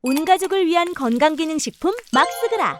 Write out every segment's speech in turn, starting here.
온 가족을 위한 건강기능식품 막스그라.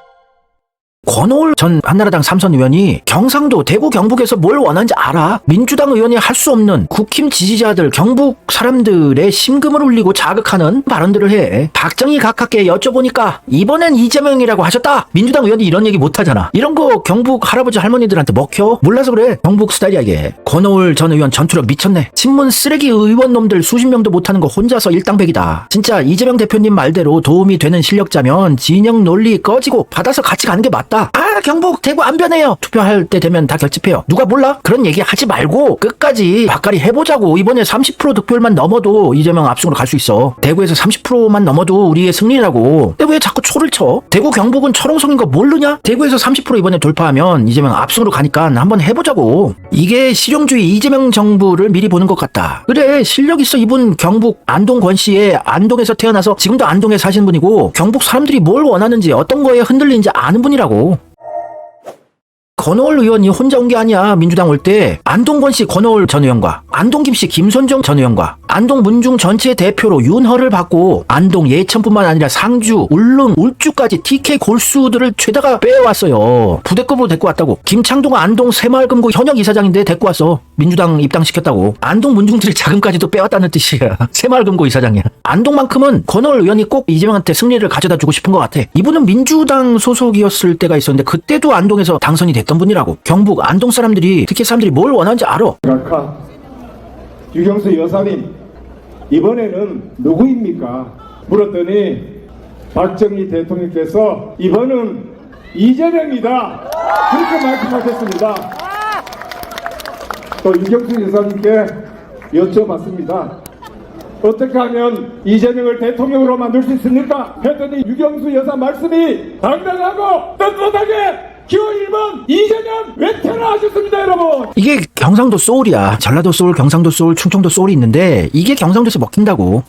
권오을 전 한나라당 삼선 의원이 경상도, 대구, 경북에서 뭘 원하는지 알아? 민주당 의원이 할 수 없는 국힘 지지자들, 경북 사람들의 심금을 울리고 자극하는 발언들을 해. 박정희 각하께 여쭤보니까 이번엔 이재명이라고 하셨다. 민주당 의원이 이런 얘기 못하잖아. 이런 거 경북 할아버지 할머니들한테 먹혀? 몰라서 그래. 경북 스타일이야 이게. 권오을 전 의원 전투력 미쳤네. 친문 쓰레기 의원놈들 수십 명도 못하는 거 혼자서 일당백이다. 진짜 이재명 대표님 말대로 도움이 되는 실력자면 진영 논리 꺼지고 받아서 같이 가는 게 맞다. 아, 경북, 대구 안 변해요. 투표할 때 되면 다 결집해요. 누가 몰라? 그런 얘기 하지 말고 끝까지 박가리 해보자고. 이번에 30% 득표율만 넘어도 이재명 압승으로 갈 수 있어. 대구에서 30%만 넘어도 우리의 승리라고. 근데 왜 자꾸 초를 쳐? 대구, 경북은 철옹성인 거 모르냐? 대구에서 30% 이번에 돌파하면 이재명 압승으로 가니까 한번 해보자고. 이게 실용주의 이재명 정부를 미리 보는 것 같다. 그래, 실력 있어. 이분 경북 안동 권씨의 안동에서 태어나서 지금도 안동에 사시는 분이고, 경북 사람들이 뭘 원하는지 어떤 거에 흔들리는지 아는 분이라고. 권오을 의원이 혼자 온 게 아니야. 민주당 올 때 안동권씨 권오을 전 의원과 안동김씨 김선정 전 의원과 안동 문중 전체 대표로 윤허를 받고 안동 예천뿐만 아니라 상주, 울릉, 울주까지 TK 골수들을 죄다가 빼왔어요. 부대급으로 데리고 왔다고. 김창동 안동 새마을금고 현역 이사장인데 데리고 왔어. 민주당 입당시켰다고. 안동 문중들이 자금까지도 빼왔다는 뜻이야. 새마을금고 이사장이야. 안동만큼은 권오을 의원이 꼭 이재명한테 승리를 가져다 주고 싶은 것 같아. 이분은 민주당 소속이었을 때가 있었는데 그때도 안동에서 당선이 됐던 분이라고. 경북 안동 사람들이, 특히 사람들이 뭘 원하는지 알아. 각하 유경수 여사님, 이번에는 누구입니까? 물었더니 박정희 대통령께서 이번은 이재명이다, 그렇게 말씀하셨습니다. 또 유경수 여사님께 여쭤봤습니다. 어떻게 하면 이재명을 대통령으로 만들 수 있습니까? 했더니 유경수 여사 말씀이 당당하고 떳떳하게 기호 1번 이재명 외태라 하셨습니다, 여러분. 이게 경상도 소울이야. 전라도 소울, 경상도 소울, 충청도 소울이 있는데 이게 경상도에서 먹힌다고.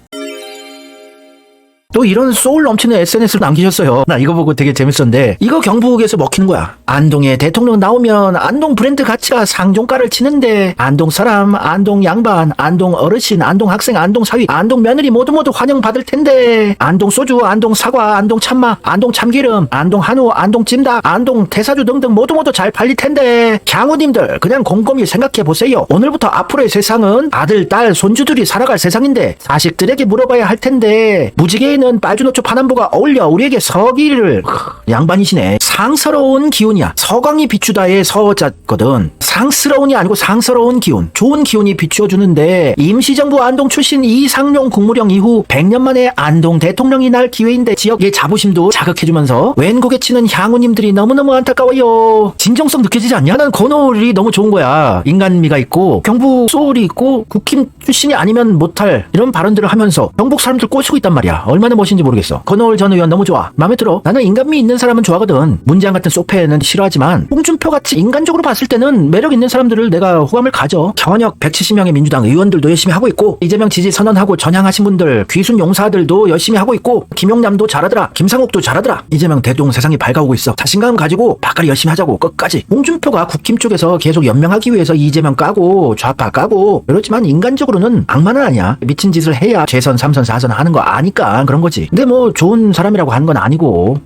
또 이런 소울 넘치는 SNS를 남기셨어요. 나 이거 보고 되게 재밌었는데 이거 경북에서 먹히는 거야. 안동에 대통령 나오면 안동 브랜드 가치가 상종가를 치는데 안동 사람, 안동 양반, 안동 어르신, 안동 학생, 안동 사위, 안동 며느리 모두 환영받을 텐데 안동 소주, 안동 사과, 안동 참마, 안동 참기름, 안동 한우, 안동 찜닭, 안동 대사주 등등 모두 잘 팔릴 텐데 향우님들 그냥 곰곰이 생각해 보세요. 오늘부터 앞으로의 세상은 아들, 딸, 손주들이 살아갈 세상인데 자식들에게 물어봐야 할 텐데 무지개는 빨주노초 파남보가 어울려 우리에게 서기를. 양반이시네. 상스러운 기운이야. 서광이 비추다의 서자거든. 상스러운이 아니고 상스러운 기운, 좋은 기운이 비추어주는데 임시정부 안동 출신 이상용 국무령 이후 100년 만에 안동 대통령이 날 기회인데 지역의 자부심도 자극해주면서 웬 고개 치는 향우님들이 너무너무 안타까워요. 진정성 느껴지지 않냐? 난 권오을이 너무 좋은 거야. 인간미가 있고 경북 소울이 있고 국힘 출신이 아니면 못할 이런 발언들을 하면서 경북 사람들 꼬시고 있단 말이야. 얼마나 멋있는지 모르겠어. 권오을 전 의원 너무 좋아. 마음에 들어. 나는 인간미 있는 사람은 좋아하거든. 문재인 같은 소패는 싫어하지만 홍준표 같이 인간적으로 봤을 때는 매력 있는 사람들을 내가 호감을 가져. 정원혁 170명의 민주당 의원들도 열심히 하고 있고 이재명 지지 선언하고 전향하신 분들, 귀순 용사들도 열심히 하고 있고 김용남도 잘하더라. 김상욱도 잘하더라. 이재명 대동 세상이 밝아오고 있어. 자신감 가지고 박가리 열심히 하자고 끝까지. 홍준표가 국힘 쪽에서 계속 연명하기 위해서 이재명 까고 좌파 까고 그렇지만 인간적으로는 악마는 아니야. 미친 짓을 해야 재선, 3선, 4선 하는 거 아니까 그런 거지. 근데 뭐 좋은 사람이라고 하는 건 아니고.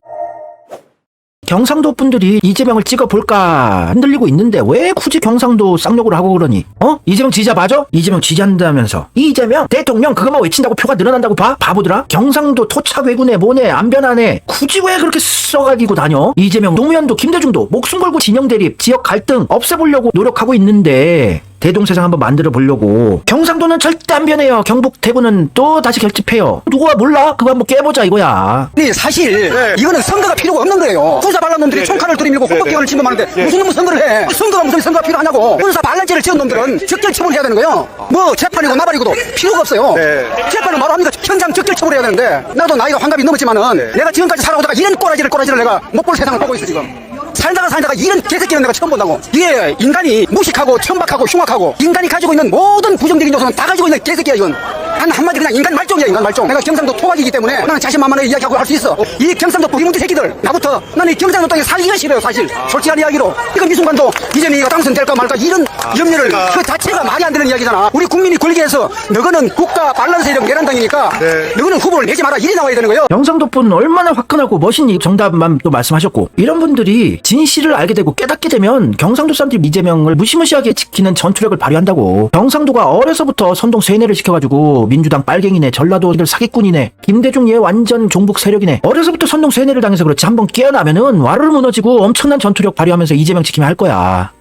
경상도 분들이 이재명을 찍어볼까 흔들리고 있는데 왜 굳이 경상도 쌍욕을 하고 그러니? 이재명 지지자 맞아? 이재명 지지한다면서 이재명 대통령 그것만 외친다고 표가 늘어난다고 봐? 바보들아? 경상도 토착외군에 뭐네 안 변하네. 굳이 왜 그렇게 써가지고 다녀? 이재명, 노무현도 김대중도 목숨 걸고 진영 대립, 지역 갈등 없애보려고 노력하고 있는데 대동세상 한번 만들어 보려고. 경상도는 절대 안 변해요. 경북, 대구는 또 다시 결집해요. 누가 몰라? 그거 한번 깨보자 이거야. 네, 사실 이거는 선거가 필요가 없는 거예요. 군사 반란 놈들이 총칼을 들이밀고 호박기관을 침범하는데 무슨 선거를 해? 선거가 무슨 선거가 필요하냐고. 군사 반란죄를 지은 놈들은 적절 처분해야 되는 거예요. 뭐 재판이고 나발이고도 필요가 없어요. 재판을 바로 합니다. 현장 적절 처분해야 되는데 나도 나이가 환갑이 넘었지만은 내가 지금까지 살아오다가 이런 꼬라지를 내가 못 볼 세상을 보고 있어 지금. 살다가 이런 개새끼는 내가 처음 본다고. 이게 인간이 무식하고 천박하고 흉악하고 인간이 가지고 있는 모든 부정적인 요소는 다 가지고 있는 개새끼야 이건. 단 한마디 그냥 인간 말종이야, 인간 말종. 내가 경상도 토박이기 때문에 나는 자신만만하게 이야기하고 할 수 있어. 이 경상도 뿌리문드 새끼들, 나부터 나는 이 경상도 땅에 살기가 싫어요, 사실. 솔직한 이야기로. 지금 이 순간도 이재명이가 당선될까 말까 이런 염려를 그 자체가 말이 안 되는 이야기잖아. 우리 국민이 권리에서 너거는 국가 반란 세력 내란당이니까 너거는 후보를 내지 마라, 이리 나와야 되는 거예요. 경상도분 얼마나 화끈하고 멋있니 정답만 또 말씀하셨고, 이런 분들이 진실을 알게 되고 깨닫게 되면 경상도 사람들이 이재명을 무시무시하게 지키는 전투력을 발휘한다고. 경상도가 어려서부터 선동 세뇌를 시켜가지고 민주당 빨갱이네, 전라도들 사기꾼이네, 김대중 얘 완전 종북 세력이네, 어려서부터 선동 세뇌를 당해서 그렇지 한번 깨어나면은 와르르 무너지고 엄청난 전투력 발휘하면서 이재명 지키면 할 거야.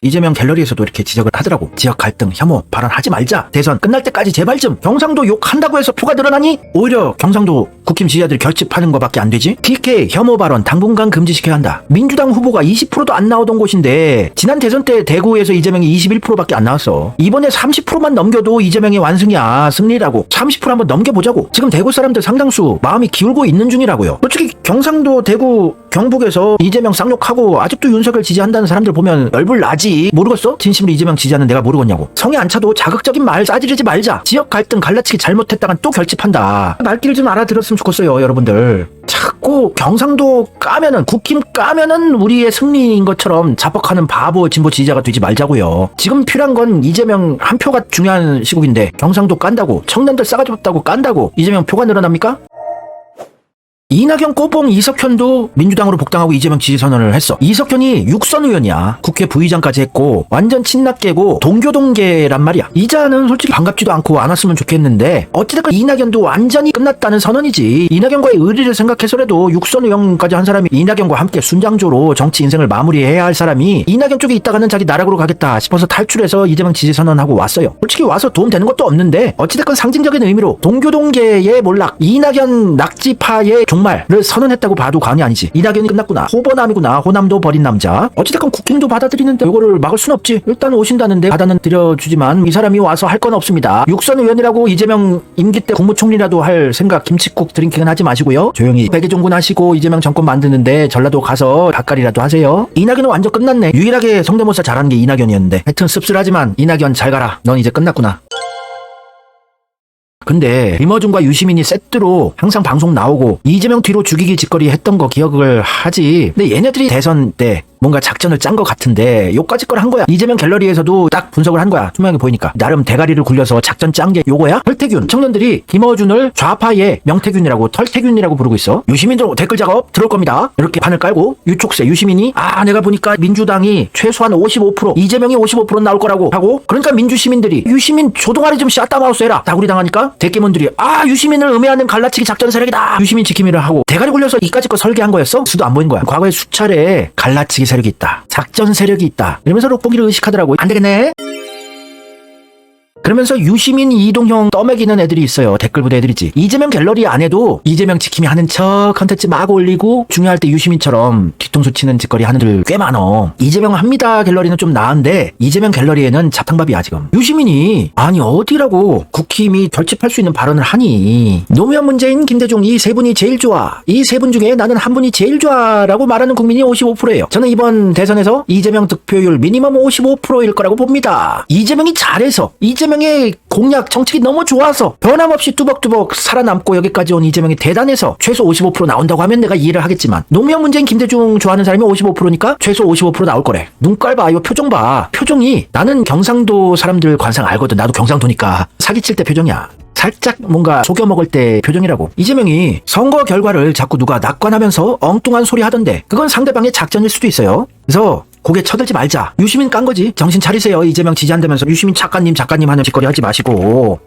이재명 갤러리에서도 이렇게 지적을 하더라고. 지역 갈등, 혐오 발언하지 말자. 대선 끝날 때까지 제발 좀. 경상도 욕한다고 해서 표가 늘어나니? 오히려 경상도 국힘 지지자들이 결집하는 거밖에 안 되지? PK 혐오 발언 당분간 금지시켜야 한다. 민주당 후보가 20%도 안 나오던 곳인데 지난 대선 때 대구에서 이재명이 21%밖에 안 나왔어. 이번에 30%만 넘겨도 이재명의 완승이야. 승리라고. 30% 한번 넘겨보자고. 지금 대구 사람들 상당수 마음이 기울고 있는 중이라고요. 솔직히 경상도, 대구, 경북에서 이재명 쌍욕하고 아직도 윤석열 지지한다는 사람들 보면 열불 나지. 모르겠어? 진심으로 이재명 지지하는 내가 모르겠냐고. 성에 안 차도 자극적인 말 싸지르지 말자. 지역 갈등 갈라치기 잘못했다간 또 결집한다. 말귀를 좀 알아들었으면 좋겠어요, 여러분들. 자꾸 경상도 까면은, 국힘 까면은 우리의 승리인 것처럼 자뻑하는 바보 진보 지지자가 되지 말자고요. 지금 필요한 건 이재명 한 표가 중요한 시국인데 경상도 깐다고, 청년들 싸가지 없다고 깐다고 이재명 표가 늘어납니까? 이낙연, 꼬봉, 이석현도 민주당으로 복당하고 이재명 지지 선언을 했어. 이석현이 육선 의원이야. 국회 부의장까지 했고 완전 친낙계고 동교동계란 말이야. 이자는 솔직히 반갑지도 않고 안 왔으면 좋겠는데 어찌됐건 이낙연도 완전히 끝났다는 선언이지. 이낙연과의 의리를 생각해서라도 육선 의원까지 한 사람이 이낙연과 함께 순장조로 정치 인생을 마무리해야 할 사람이 이낙연 쪽에 있다가는 자기 나락으로 가겠다 싶어서 탈출해서 이재명 지지 선언하고 왔어요. 솔직히 와서 도움 되는 것도 없는데 어찌됐건 상징적인 의미로 동교동계의 몰락, 이낙연 낙지파의 종말을 선언했다고 봐도 과언이 아니지. 이낙연이 끝났구나. 호버남이구나. 호남도 버린 남자. 어찌됐건 국힘도 받아들이는데 이거를 막을 순 없지. 일단 오신다는데 받아는 드려주지만 이 사람이 와서 할 건 없습니다. 육선 의원이라고 이재명 임기 때 국무총리라도 할 생각 김칫국 드링킹은 하지 마시고요. 조용히 백의종군 하시고 이재명 정권 만드는데 전라도 가서 닭갈이라도 하세요. 이낙연은 완전 끝났네. 유일하게 성대모사 잘하는 게 이낙연이었는데. 하여튼 씁쓸하지만 이낙연 잘 가라. 넌 이제 끝났구나. 근데 김어준과 유시민이 세트로 항상 방송 나오고 이재명 뒤로 죽이기 짓거리 했던 거 기억을 하지. 근데 얘네들이 대선 때 뭔가 작전을 짠 것 같은데 요까지 걸 한 거야. 이재명 갤러리에서도 딱 분석을 한 거야. 투명하게 보이니까. 나름 대가리를 굴려서 작전 짠 게 요거야? 털태균. 청년들이 김어준을 좌파의 명태균이라고 털태균이라고 부르고 있어. 유시민도 댓글 작업 들어올 겁니다. 이렇게 판을 깔고 유촉새 유시민이 내가 보니까 민주당이 최소한 55% 이재명이 55% 나올 거라고 하고, 그러니까 민주시민들이 유시민 조동아리 좀 샷다마우스 해라. 다구리 당하니까 대깨문들이 유시민을 음해하는 갈라치기 작전 세력이다. 유시민 지킴이를 하고 대가리 굴려서 이까지 거 설계한 거였어? 수도 안 보인 거야. 과거에 수차례 갈라치기 세력이 있다. 작전 세력이 있다. 이러면서 록봉기를 의식하더라고. 안 되겠네. 그러면서 유시민, 이동형 떠먹이는 애들이 있어요. 댓글 부대 애들이지. 이재명 갤러리 안에도 이재명 지킴이 하는 척 컨텐츠 막 올리고 중요할 때 유시민처럼 뒤통수 치는 짓거리 하는 애들 꽤 많어. 이재명 합니다 갤러리는 좀 나은데 이재명 갤러리에는 자탕밥이야 지금. 유시민이 어디라고 국힘이 결집할 수 있는 발언을 하니. 노무현, 문재인, 김대중 이 세 분이 제일 좋아. 이 세 분 중에 나는 한 분이 제일 좋아 라고 말하는 국민이 55%예요. 저는 이번 대선에서 이재명 득표율 미니멈 55%일 거라고 봅니다. 이재명이 잘해서, 이재명의 공약 정책이 너무 좋아서, 변함없이 뚜벅뚜벅 살아남고 여기까지 온 이재명이 대단해서 최소 55% 나온다고 하면 내가 이해를 하겠지만, 노무현, 문재인, 김대중 좋아하는 사람이 55%니까 최소 55% 나올 거래. 눈깔 봐. 이거 표정 봐. 표정이, 나는 경상도 사람들 관상 알거든. 나도 경상도니까. 사기칠 때 표정이야. 살짝 뭔가 속여먹을 때 표정이라고. 이재명이 선거 결과를 자꾸 누가 낙관하면서 엉뚱한 소리 하던데 그건 상대방의 작전일 수도 있어요. 그래서 고개 쳐들지 말자. 유시민 깐 거지. 정신 차리세요. 이재명 지지한다면서 유시민 작가님 하는 짓거리 하지 마시고.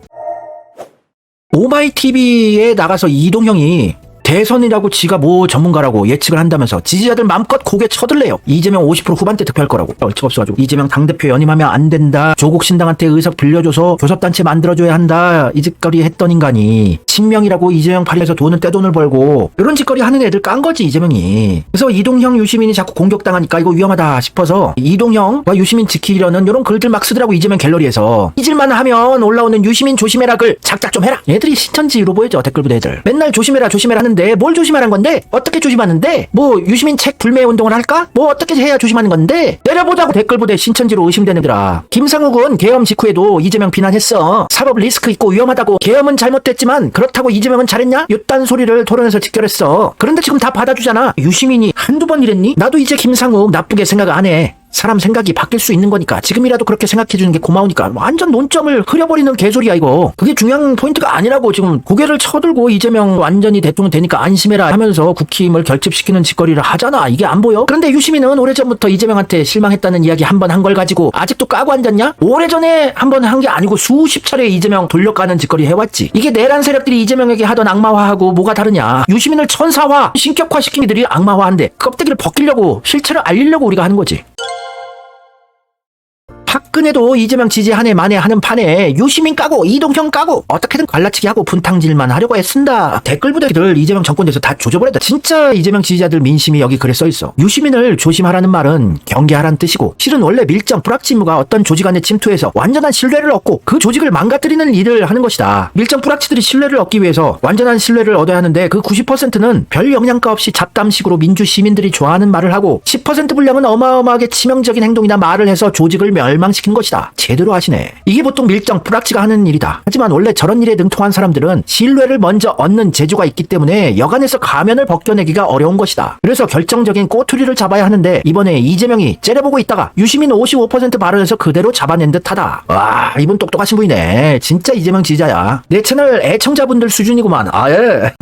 오마이TV에 나가서 이동형이 대선이라고 지가 뭐 전문가라고 예측을 한다면서 지지자들 마음껏 고개 쳐들래요. 이재명 50% 후반대 득표할 거라고. 얼척 없어가지고 이재명 당대표 연임하면 안 된다. 조국 신당한테 의석 빌려줘서 교섭단체 만들어줘야 한다. 이 짓거리 했던 인간이 친명이라고 이재명 팔에서 돈은 떼돈을 벌고 이런 짓거리 하는 애들 깐 거지 이재명이. 그래서 이동형, 유시민이 자꾸 공격당하니까 이거 위험하다 싶어서 이동형과 유시민 지키려는 이런 글들 막 쓰더라고. 이재명 갤러리에서 잊을만 하면 올라오는 유시민 조심해라 글 작작 좀 해라. 얘들이 신천지로 보이죠. 댓글 부대 애들 맨날 조심해라 하는데 조심하는데 뭘 조심하는 건데? 어떻게 조심하는데? 뭐 유시민 책 불매 운동을 할까? 뭐 어떻게 해야 조심하는 건데? 내려보자고 댓글 부대 신천지로 의심되는들아. 김상욱은 계엄 직후에도 이재명 비난했어. 사법 리스크 있고 위험하다고. 계엄은 잘못됐지만 그렇다고 이재명은 잘했냐? 이딴 소리를 토론에서 직결했어. 그런데 지금 다 받아주잖아. 유시민이 한두 번 이랬니? 나도 이제 김상욱 나쁘게 생각 안 해. 사람 생각이 바뀔 수 있는 거니까 지금이라도 그렇게 생각해주는 게 고마우니까. 완전 논점을 흐려버리는 개소리야 이거. 그게 중요한 포인트가 아니라고. 지금 고개를 쳐들고 이재명 완전히 대통령 되니까 안심해라 하면서 국힘을 결집시키는 짓거리를 하잖아. 이게 안 보여? 그런데 유시민은 오래전부터 이재명한테 실망했다는 이야기 한 번 한 걸 가지고 아직도 까고 앉았냐? 오래전에 한 번 한 게 아니고 수십 차례 이재명 돌려가는 짓거리 해왔지. 이게 내란 세력들이 이재명에게 하던 악마화하고 뭐가 다르냐. 유시민을 천사화 신격화시킨 이들이 악마화한데 껍데기를 벗기려고 실체를 알리려고 우리가 하는 거지. 박근혜도 이재명 지지 한 해 만에 하는 판에 유시민 까고 이동형 까고 어떻게든 갈라치기 하고 분탕질만 하려고 애쓴다. 댓글 부대들 이재명 정권에서 다 조져버렸다. 진짜 이재명 지지자들 민심이 여기 글에 써있어. 유시민을 조심하라는 말은 경계하라는 뜻이고, 실은 원래 밀정 불확지무가 어떤 조직 안에 침투해서 완전한 신뢰를 얻고 그 조직을 망가뜨리는 일을 하는 것이다. 밀정 불확지들이 신뢰를 얻기 위해서 완전한 신뢰를 얻어야 하는데 그 90%는 별 영양가 없이 잡담식으로 민주 시민들이 좋아하는 말을 하고 10% 분량은 어마어마하게 치명적인 행동이나 말을 해서 조직을 멸망시킨 것이다. 제대로 하시네. 이게 보통 밀정 불확지가 하는 일이다. 하지만 원래 저런 일에 능통한 사람들은 신뢰를 먼저 얻는 재주가 있기 때문에 여간에서 가면을 벗겨내기가 어려운 것이다. 그래서 결정적인 꼬투리를 잡아야 하는데 이번에 이재명이 째려보고 있다가 유시민 55% 발언에서 그대로 잡아낸 듯하다. 와, 이분 똑똑하신 분이네. 진짜 이재명 지지자야. 내 채널 애청자분들 수준이구만. 아, 예.